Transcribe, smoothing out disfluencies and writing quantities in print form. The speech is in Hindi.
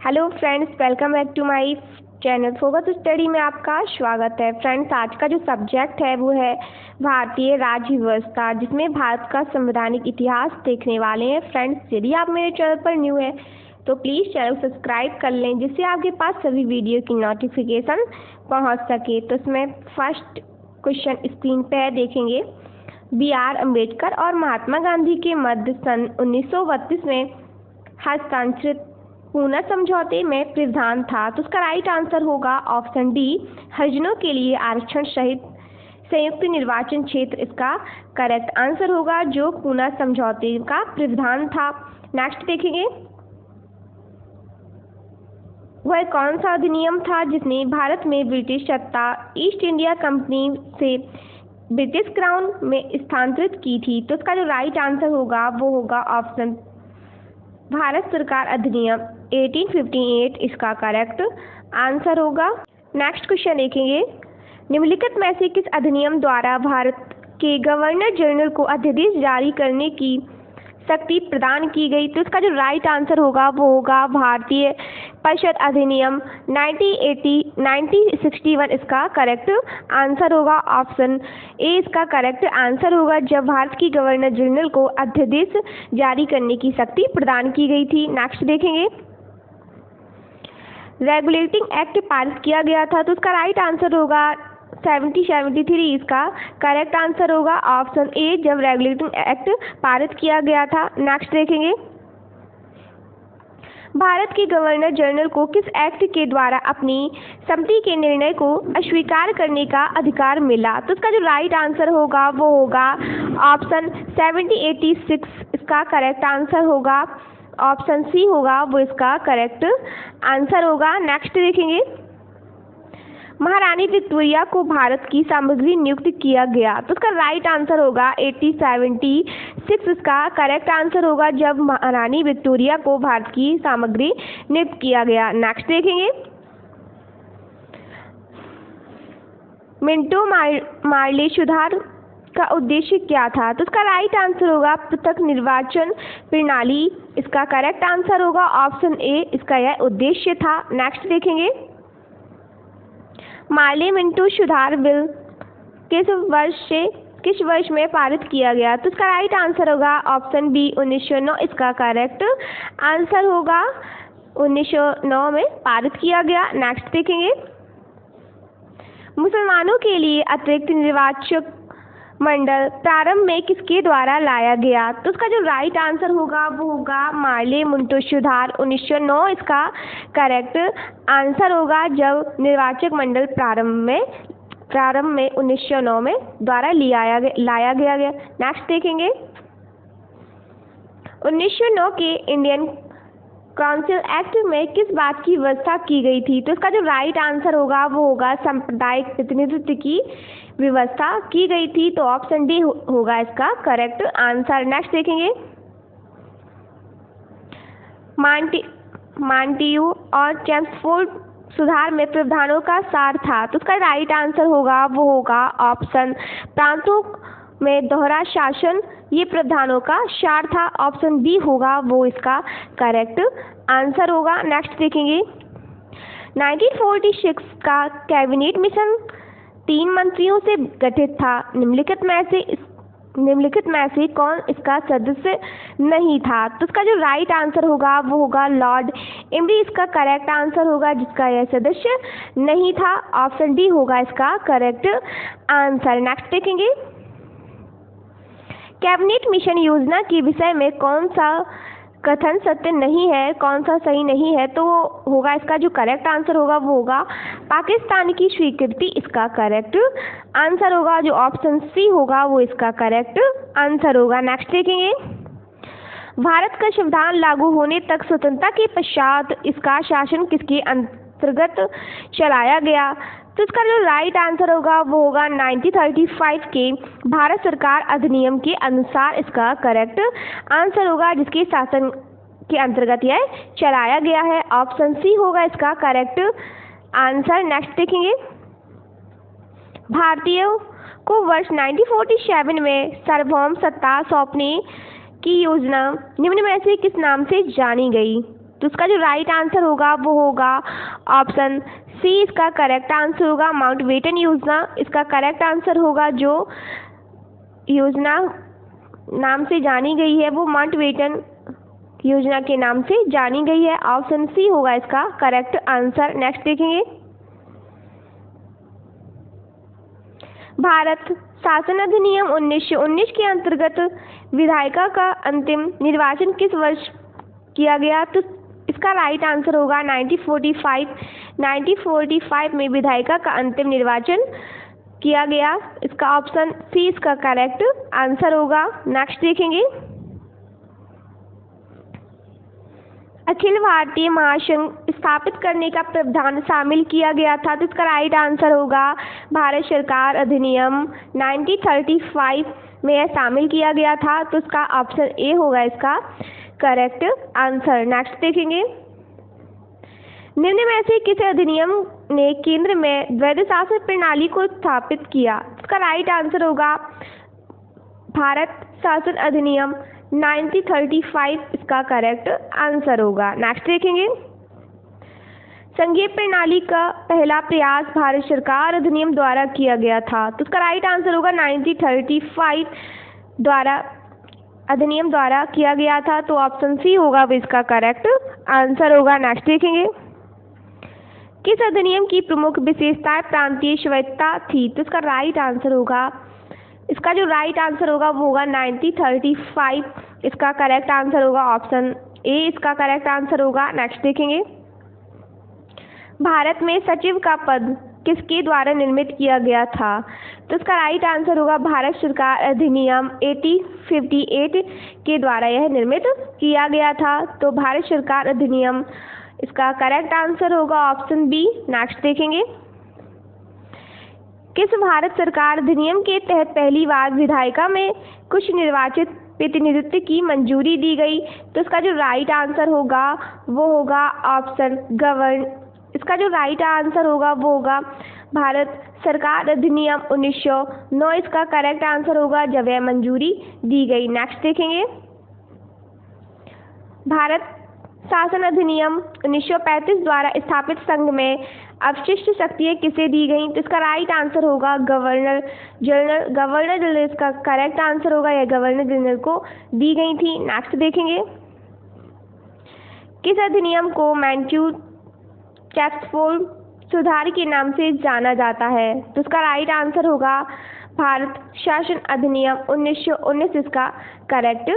Hello friends, welcome back to my channel focus study में आपका स्वागत है। फ्रेंड्स, आज का जो सब्जेक्ट है वो है भारतीय राज्य व्यवस्था, जिसमें भारत का संवैधानिक इतिहास देखने वाले हैं। फ्रेंड्स, यदि आप मेरे चैनल पर न्यू है तो प्लीज़ चैनल सब्सक्राइब कर लें, जिससे आपके पास सभी वीडियो की नोटिफिकेशन पहुंच सके। तो इसमें फर्स्ट क्वेश्चन स्क्रीन पर देखेंगे। B.R. अम्बेडकर और महात्मा गांधी के मध्य सन 1932 में हस्ताक्षरित पूना समझौते में प्रावधान था। तो उसका राइट आंसर होगा ऑप्शन डी, हरिजनों के लिए आरक्षण सहित संयुक्त निर्वाचन क्षेत्र इसका करेक्ट आंसर होगा, जो पूना समझौते का प्रावधान था। नेक्स्ट देखेंगे, वह कौन सा अधिनियम था जिसने भारत में ब्रिटिश सत्ता ईस्ट इंडिया कंपनी से ब्रिटिश क्राउन में स्थानांतरित की थी। तो इसका जो राइट आंसर होगा वो होगा ऑप्शन भारत सरकार अधिनियम 1858 इसका करेक्ट आंसर होगा। नेक्स्ट क्वेश्चन देखेंगे, निम्नलिखित में से किस अधिनियम द्वारा भारत के गवर्नर जनरल को अध्यादेश जारी करने की शक्ति प्रदान की गई? तो इसका जो राइट आंसर होगा वो होगा भारतीय परिषद अधिनियम 1961 इसका करेक्ट आंसर होगा। ऑप्शन ए इसका करेक्ट आंसर होगा, जब भारत की गवर्नर जनरल को अध्यादेश जारी करने की शक्ति प्रदान की गई थी। नेक्स्ट देखेंगे, रेगुलेटिंग एक्ट पारित किया गया था। तो उसका राइट आंसर होगा 1773 इसका करेक्ट आंसर होगा। ऑप्शन ए, जब रेगुलेटिंग एक्ट पारित किया गया था। नेक्स्ट देखेंगे, भारत के गवर्नर जनरल को किस एक्ट के द्वारा अपनी सम्मति के निर्णय को अस्वीकार करने का अधिकार मिला? तो इसका जो राइट आंसर होगा वो होगा ऑप्शन 1786 इसका करेक्ट आंसर होगा। ऑप्शन सी होगा वो इसका करेक्ट आंसर होगा। नेक्स्ट देखेंगे, महारानी विक्टोरिया को भारत की सामग्री नियुक्त किया गया। तो उसका राइट आंसर होगा 1876 इसका करेक्ट आंसर होगा, जब महारानी विक्टोरिया को भारत की सामग्री नियुक्त किया गया। नेक्स्ट देखेंगे, मिंटो मार्ले सुधार का उद्देश्य क्या था? तो उसका राइट आंसर होगा पृथक निर्वाचन प्रणाली इसका करेक्ट आंसर होगा। ऑप्शन ए इसका यह उद्देश्य था। नेक्स्ट देखेंगे, मार्ले मिंटो सुधार बिल किस वर्ष में पारित किया गया? तो इसका राइट आंसर होगा ऑप्शन बी 1909 इसका करेक्ट आंसर होगा। 1909 में पारित किया गया। नेक्स्ट देखेंगे, मुसलमानों के लिए अतिरिक्त निर्वाचक मंडल प्रारंभ में किसके द्वारा लाया गया? तो उसका जो राइट आंसर होगा वो होगा मार्ले मिंटो सुधार 1909 इसका करेक्ट आंसर होगा, जब निर्वाचक मंडल प्रारंभ में 1909 में द्वारा लाया गया। नेक्स्ट देखेंगे, 1909 के इंडियन काउंसिल एक्ट में किस बात की व्यवस्था की गई थी? तो इसका जो राइट आंसर होगा वो होगा सांप्रदायिक प्रतिनिधित्व की व्यवस्था की गई थी। तो ऑप्शन डी होगा इसका करेक्ट आंसर। नेक्स्ट देखेंगे, मांटेग्यू और चेम्सफोर्ड सुधार में प्रावधानों का सार था। तो उसका राइट आंसर होगा वो होगा ऑप्शन प्रांतों में दोहरा शासन ये प्रावधानों का सार था। ऑप्शन बी होगा वो इसका करेक्ट आंसर होगा। नेक्स्ट देखेंगे, 1946 का कैबिनेट मिशन 3 मंत्रियों से गठित था। निम्नलिखित में से कौन इसका सदस्य नहीं था? तो इसका जो राइट आंसर होगा वो होगा लॉर्ड इमरी इसका करेक्ट आंसर होगा, जिसका यह सदस्य नहीं था। ऑप्शन डी होगा इसका करेक्ट आंसर। नेक्स्ट देखेंगे, कैबिनेट मिशन योजना के विषय में कौन सा कथन सत्य नहीं है, कौन सा सही नहीं है? तो होगा इसका जो करेक्ट आंसर होगा वो होगा पाकिस्तान की स्वीकृति इसका करेक्ट आंसर होगा, जो ऑप्शन सी होगा वो इसका करेक्ट आंसर होगा। नेक्स्ट देखेंगे, भारत का संविधान लागू होने तक स्वतंत्रता के पश्चात इसका शासन किसके अंतर्गत चलाया गया? तो इसका जो राइट आंसर होगा वो होगा 1935 के भारत सरकार अधिनियम के अनुसार इसका करेक्ट आंसर होगा, जिसके शासन के अंतर्गत यह चलाया गया है। ऑप्शन सी होगा इसका करेक्ट आंसर। नेक्स्ट देखेंगे, भारतीयों को वर्ष 1947 में सार्वभौम सत्ता सौंपने की योजना निम्न में से किस नाम से जानी गई? तो इसका जो राइट आंसर होगा वो होगा ऑप्शन सी, इसका करेक्ट आंसर होगा माउंटबेटन योजना। इसका करेक्ट आंसर होगा, जो योजना नाम से जानी गई है वो माउंटबेटन योजना के नाम से जानी गई है। ऑप्शन सी होगा इसका करेक्ट आंसर। नेक्स्ट देखेंगे, भारत शासन अधिनियम 1919 के अंतर्गत विधायिका का अंतिम निर्वाचन किस वर्ष किया गया? तो इसका राइट आंसर होगा 1945। 1945 में विधायिका का अंतिम निर्वाचन किया गया। इसका ऑप्शन सी इसका करेक्ट आंसर होगा। नेक्स्ट देखेंगे, अखिल भारतीय महासंघ स्थापित करने का प्रावधान शामिल किया गया था। तो इसका राइट आंसर होगा भारत सरकार अधिनियम 1935 में यह शामिल किया गया था। तो इसका ऑप्शन ए होगा इसका करेक्ट आंसर। नेक्स्ट देखेंगे, निम्न में से किस अधिनियम ने केंद्र में द्वैध शासन प्रणाली को स्थापित किया? इसका राइट आंसर होगा भारत शासन अधिनियम 1935 इसका करेक्ट आंसर होगा। नेक्स्ट देखेंगे, संघीय प्रणाली का पहला प्रयास भारत सरकार अधिनियम द्वारा किया गया था। तो इसका राइट आंसर होगा 1935 अधिनियम द्वारा किया गया था। तो ऑप्शन सी होगा वो इसका करेक्ट आंसर होगा। नेक्स्ट देखेंगे, किस अधिनियम की प्रमुख विशेषताएं प्रांतीय स्वायत्तता थी? तो इसका राइट आंसर होगा, इसका जो राइट आंसर होगा वो होगा 1935 इसका करेक्ट आंसर होगा। ऑप्शन ए इसका करेक्ट आंसर होगा। नेक्स्ट देखेंगे, भारत में सचिव का पद किसके द्वारा निर्मित किया गया था? तो इसका राइट आंसर होगा भारत सरकार अधिनियम 1858 के द्वारा यह निर्मित किया गया था। तो भारत सरकार अधिनियम इसका करेक्ट आंसर होगा ऑप्शन बी। नेक्स्ट देखेंगे, किस भारत सरकार अधिनियम के तहत पहली बार विधायिका में कुछ निर्वाचित प्रतिनिधित्व की मंजूरी दी गई? तो इसका जो राइट आंसर होगा वो होगा ऑप्शन इसका जो राइट आंसर होगा वो होगा भारत सरकार अधिनियम 1909 इसका करेक्ट आंसर होगा, जब यह मंजूरी दी गई। नेक्स्ट देखेंगे, भारत शासन अधिनियम 1935 द्वारा स्थापित संघ में अवशिष्ट शक्तियाँ किसे दी गई? तो इसका राइट आंसर होगा गवर्नर जनरल इसका करेक्ट आंसर होगा, यह गवर्नर जनरल को दी गई थी। नेक्स्ट देखेंगे, किस अधिनियम को मैसाचुसेट्स सुधार के नाम से जाना जाता है? तो इसका राइट आंसर होगा भारत शासन अधिनियम 1919 इसका करेक्ट